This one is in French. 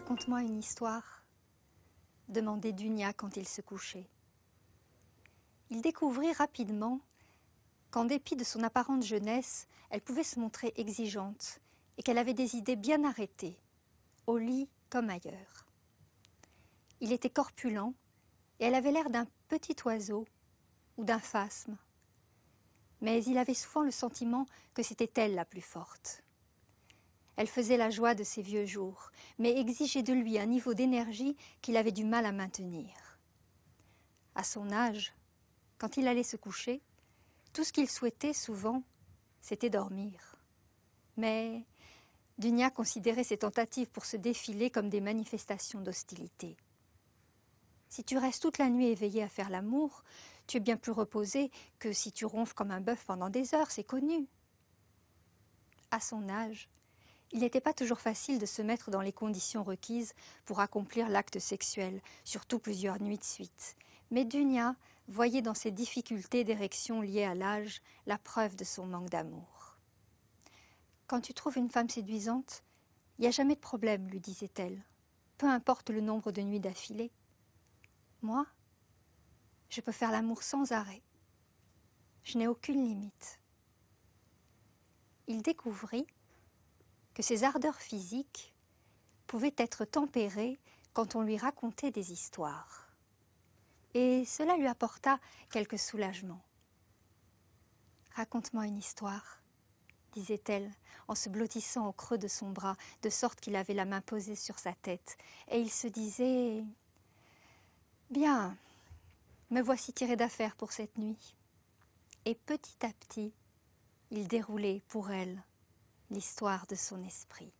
Raconte-moi une histoire, demandait Dunia quand il se couchait. Il découvrit rapidement qu'en dépit de son apparente jeunesse, elle pouvait se montrer exigeante et qu'elle avait des idées bien arrêtées, au lit comme ailleurs. Il était corpulent et elle avait l'air d'un petit oiseau ou d'un phasme. Mais il avait souvent le sentiment que c'était elle la plus forte. Elle faisait la joie de ses vieux jours, mais exigeait de lui un niveau d'énergie qu'il avait du mal à maintenir. À son âge, quand il allait se coucher, tout ce qu'il souhaitait souvent, c'était dormir. Mais Dunia considérait ses tentatives pour se défiler comme des manifestations d'hostilité. Si tu restes toute la nuit éveillée à faire l'amour, tu es bien plus reposé que si tu ronfles comme un bœuf pendant des heures, c'est connu. À son âge, il n'était pas toujours facile de se mettre dans les conditions requises pour accomplir l'acte sexuel, surtout plusieurs nuits de suite. Mais Dunia voyait dans ces difficultés d'érection liées à l'âge la preuve de son manque d'amour. « Quand tu trouves une femme séduisante, il n'y a jamais de problème, lui disait-elle, peu importe le nombre de nuits d'affilée. Moi, je peux faire l'amour sans arrêt. Je n'ai aucune limite. » Il découvrit que ses ardeurs physiques pouvaient être tempérées quand on lui racontait des histoires. Et cela lui apporta quelque soulagement. « Raconte-moi une histoire, » disait-elle en se blottissant au creux de son bras, de sorte qu'il avait la main posée sur sa tête. Et il se disait « Bien, me voici tiré d'affaire pour cette nuit. » Et petit à petit, il déroulait pour elle l'histoire de son esprit.